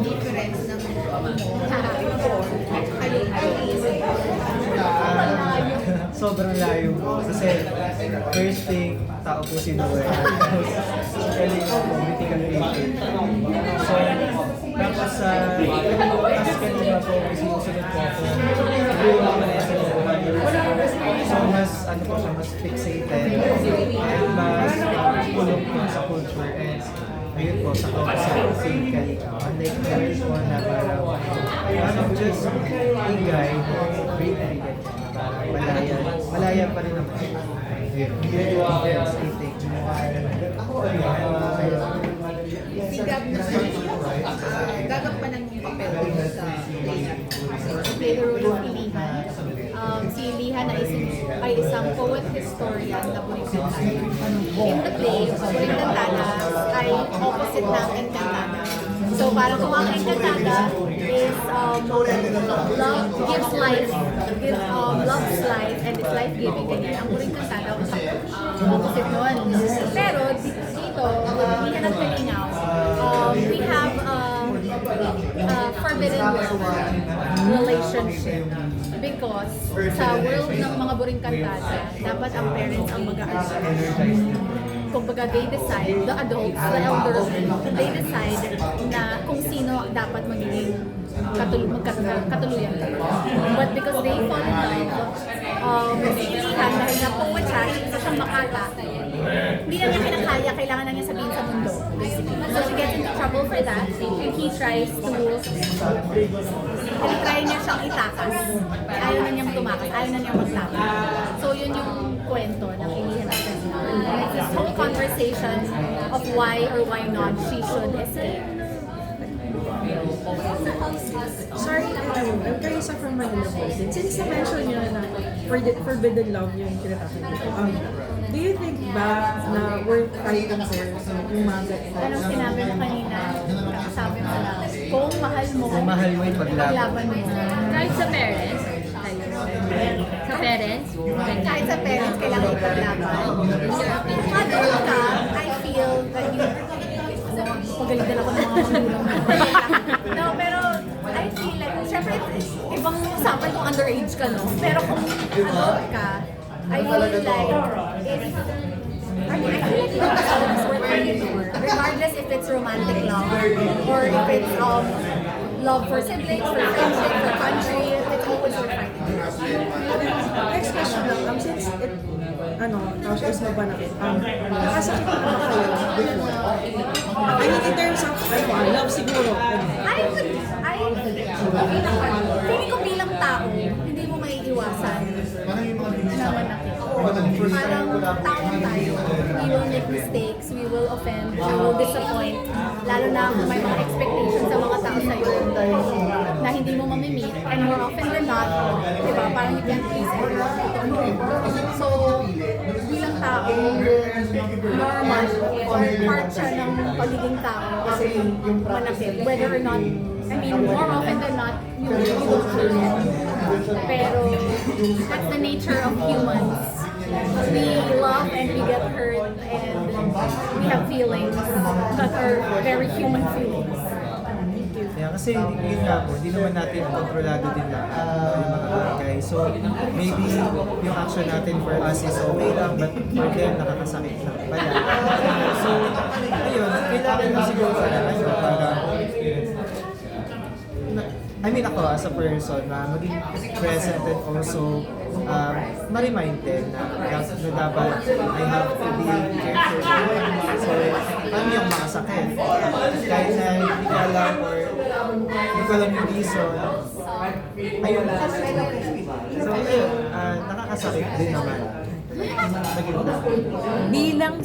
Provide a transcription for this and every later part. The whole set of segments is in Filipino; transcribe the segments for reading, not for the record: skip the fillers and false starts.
difference ng Sobrang layo po. Kasi first thing, tao po si Noel. Galing ako, mythical agent. So, tapos sa task kanina po, may sinusunod po ako. So, mas, ano po siya, mas fixated. And mas pulong po sa culture. And ayun po, sa concept, physically. Unlike the po na parang just a guy, great agent. Malaya pa rin naman. Si Gab na gagampanan yung papel sa play. Play the role of Ilihan. Si Ilihan ay isang poet historian na Burintantana. In the play, Burintantana ay opposite ng Encantada. So parang kung ang Encantada is love gives life, love's life and it's life-giving, ganyan. Ang Burintantana opposite nun. Pero dito, hindi na nagpalingaw. We have a forbidden relationship because sa world ng mga Burintantana, dapat ang parents ang mag-a-advise. Kumbaga, they decide, the adults, the elders, they decide na kung sino dapat magiging katuluyan. But because they fall in love, si Ilihan, dahil na poet siya, isa siyang makata, hindi na niya kinakaya, kailangan na niya sabihin sa mundo. So she gets into trouble for that, and he tries niya siyang itakas. Ayaw na niyang tumakas, ayaw na niyang magtakas. So yun yung kwento ng Ilihan at It's this whole conversation of why or why not she should escape. Sorry naman, I'm Carissa from Manila Post. Since na-mention nyo na forbidden love yung tinatapin dito, do you think ba na worth fighting for yung mga Anong sinabi mo kanina? Sabi mo na, kung mahal mo, ipaglaban mo. Kahit sa parents, sa parents, Kahit sa parents, kailangan ipaglaban. Kung adult ka, I feel that you... Pagalitan ako ng mga magulang. No, pero I feel like, syempre, ibang usapan kung underage ka, no? Pero kung adult ka, I feel like, I feel like yung kasama is worth fighting for. Regardless if it's romantic love, or if it's love for siblings, for friendship, for country, it's always worth fighting for. Next question lang, since Kaush is mabanakit, nakasakit na ba kayo before? I mean, in terms of, love siguro. Feeling ko bilang tao, hindi mo maiiwasan na manakit. Parang tao tayo. We will make mistakes, we will offend, we will disappoint. Lalo na kung may mga expectations sa mga tao sa'yo na hindi mo mamimit. And more often than not, diba, parang you can't please everyone. So, bilang tao, normal or part siya ng pagiging tao kasi manakit. Whether or not, I mean, more often than not, you will feel it. Pero, that's the nature of humans. We love and we get hurt and we have feelings that are very human feelings. Yeah, kasi yun nga po, hindi naman natin kontrolado din lang yung mga bagay. So, maybe yung action natin for us is okay lang, but for them, nakakasakit lang pala. So, ayun, kailangan mo siguro para I mean ako as a person na maging present and also ma-remind them na dapat I have to be careful. So, ano yung mga sakit? Kahit na hindi ka alam or hindi ko alam yung reason, ayun na. So, ayun, nakakasakit din naman. Bilang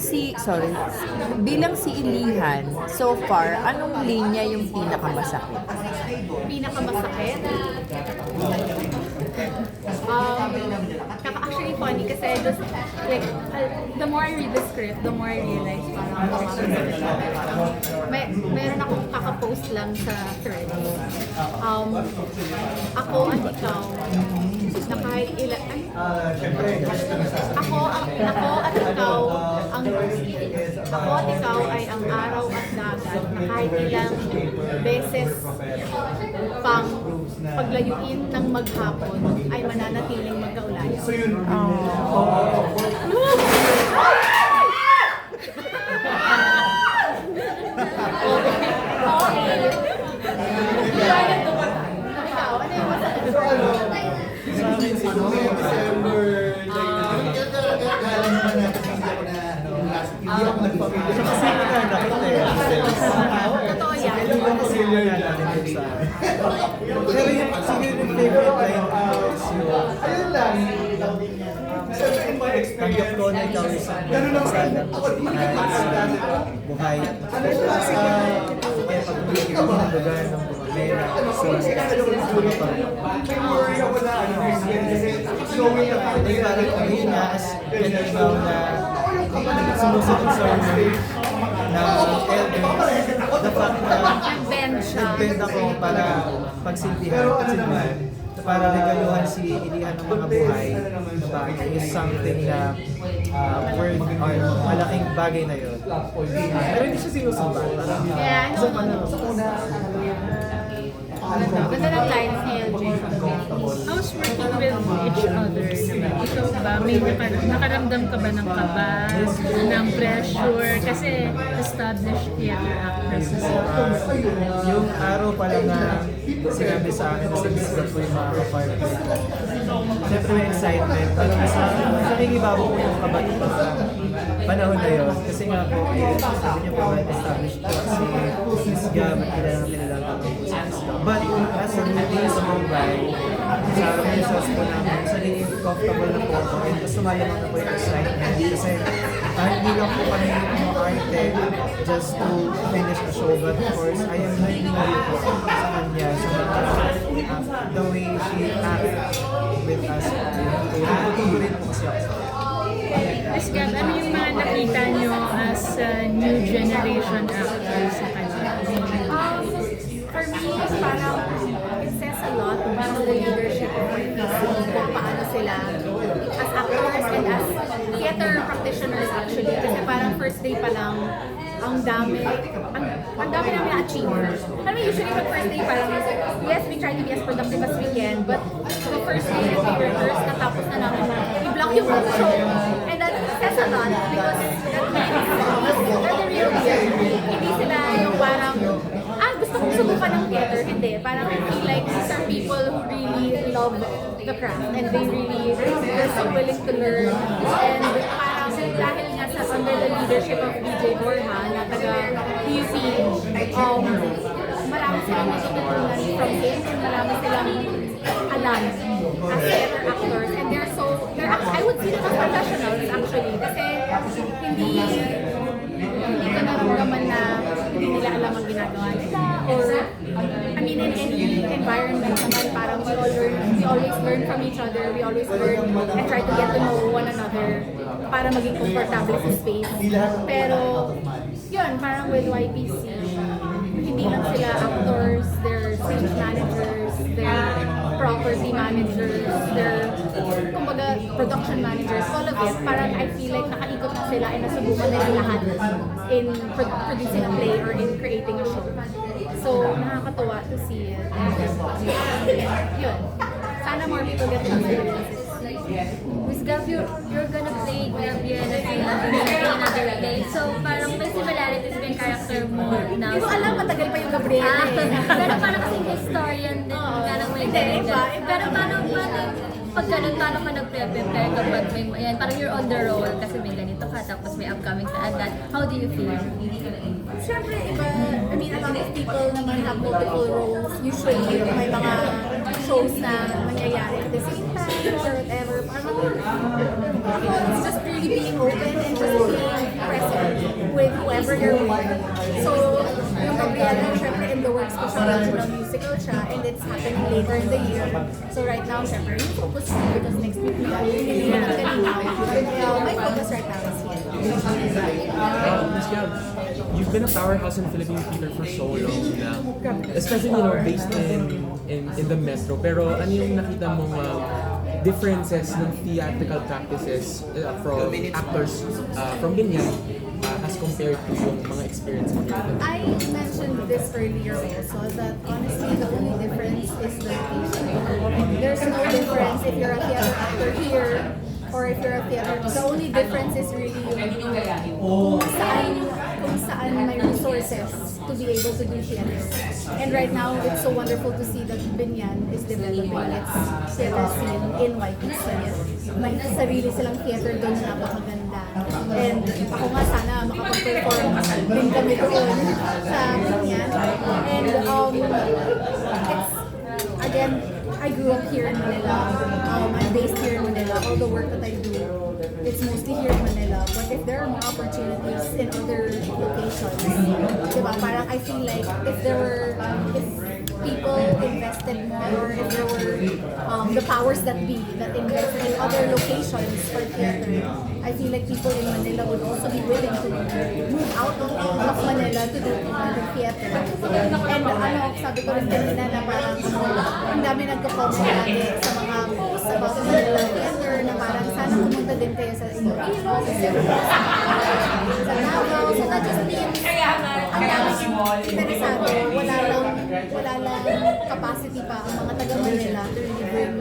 si Ilihan, so far, anong linya yung pinakamasakit? Pinakamasakit? Actually funny kasi just like the more I read the script, the more I realize meron akong kaka-post lang sa thread. Ako at ikaw na kahit ako at ikaw ang ako at ikaw ay ang araw at dagat na kahit ilang beses pang paglayuin ng maghapon ay mananatiling magkaulayan. Okay. Ikaw, ano yung masasabi mo? Sa akin siguro, December, hindi ako nagpapili. Sa kasi nakakakit Totoo yan. Hindi ko kasi yun natin sa akin. Pero yung siguro yung favorite line ko is yung tanggap ko na ikaw isang sana buhay. Kasi kaya pag-ibig ako ng lugar ng bumabera. So, parang ayun nga, as kanibaw na sumusunod sa na elders, the fact na Nag-bend siya. nag-bend ako para pagsilbihan, para regaluhan si ilihan ng mga buhay na bagay is something na worth or malaking bagay na yun. Pero hindi siya sinusumbat. Kaya ano, ganda ng lines ni LJ. How's working with each other naman? Ikaw ba, may nakaramdam ka ba ng kaba, ng pressure? Kasi established theater actresses. Yung araw pa lang na sinabi sa akin na sinisip ko yung mga kapartner ko. Siyempre may excitement. Alam mo sa akin, nakikibago ko yung kabat ko sa panahon na yun. Kasi nga po, sabi niyo po, established ko si Miss Gab at kilala ko. But as a newbie sa Mumbai, sa rehearsals po namin, sa naging comfortable na po ako and gusto malamang na po yung excitement kasi hindi lang po kami yung arte just to finish the show, but of course, I am learning rin po sa kanya the way she acts with us. Natututo rin po kasi ako. Miss Gab, ano yung mga nakita nyo as new generation actors sa kanya? For me, parang it says a lot about the leadership of RPC, kung paano sila as actors and as theater practitioners actually. Kasi parang first day pa lang, ang dami namin na-achieve. Alam mo, usually pag first day parang, yes, we try to be as productive as we can, but the first day that we rehearse, natapos na namin, i-block yung whole show. And that says a lot because that means they're the real deal. Hindi sila yung parang, gusto kong subukan ng theater. Hindi. Parang I feel like these are people who really love the craft and they're so willing to learn. And parang dahil nga sa under the leadership of DJ Borja na taga PUP, marami silang natutunan from him and marami silang alam as theater actors. And I would see them as professionals actually. Kasi hindi ko naramdaman na hindi nila alam ang ginagawa nila or I mean in any environment naman parang we always learn from each other, we always learn and try to get to know one another para maging comfortable sa space. Pero yun, parang with YPC, hindi lang sila actors, they're stage managers, they're property managers, they're kumbaga production managers, all of it. Parang I feel like nakaikot na sila and nasubukan nila lahat in producing a play or in creating a show. So, nakakatuwa to see it. Yun. Sana more people get to see it. Miss Gab, you're gonna play Gabriela in another play. So, parang may similarities ba yung character mo na... Hindi ko alam, matagal pa yung Gabriela eh. Pero parang kasing historian din, parang may ganun. Pero pag ganun, paano ka nag-prepare kapag may, yan, parang you're on the roll kasi may ganito ka, tapos may upcoming ka and that, how do you feel? Siyempre, iba, I mean, a lot of people naman have multiple roles. Usually, may mga shows na nangyayari at the same time or whatever. Parang, it's just really being open and just being present with whoever you're with. So, yung Gabriela, syempre, in the works ko siya, original musical siya, and it's happening later in the year. So, right now, syempre, yung focus ko because next week, hindi na kalinaw. My focus right now is here. Miss Gab, you've been a powerhouse in Philippine theater for so long now, especially based in the metro. Pero ano yung nakita mong differences ng theatrical practices from actors from Binyan as compared to yung mga experience mo here? I mentioned this earlier also, that honestly the only difference is the location. There's no difference if you're a theater actor here or if you're a theater. The only difference is really yung kung saan may resources to be able to do theater. And right now, it's so wonderful to see that Binyan is developing its theater scene in YPC. May sarili silang theater doon na napakaganda. And ako nga sana makapag-perform din kami doon sa Binyan. And it's, again, I grew up here in Manila. I'm based here in Manila. All the work that I do, it's mostly here in Manila. But if there are more opportunities in other locations, diba, parang I feel like if people invested more, or if there were the powers that be that invest in other locations for theater, I feel like people in Manila would also be willing to move out of Manila to do theater. And sabi ko rin kanina na parang ang dami nagko-comment lagi sa mga posts about Manila theater na parang sana pumunta din kayo sa Iloilo, sa Davao, so that just means ang dami interesado, wala lang capacity pa ang mga taga Manila to really bring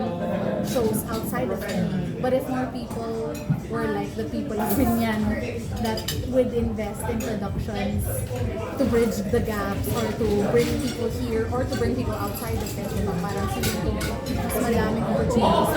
shows outside of it. But if more people were like the people of Binyan that would invest in productions to bridge the gaps or to bring people here or to bring people outside of it, diba? Parang feeling ko mas madaming opportunities.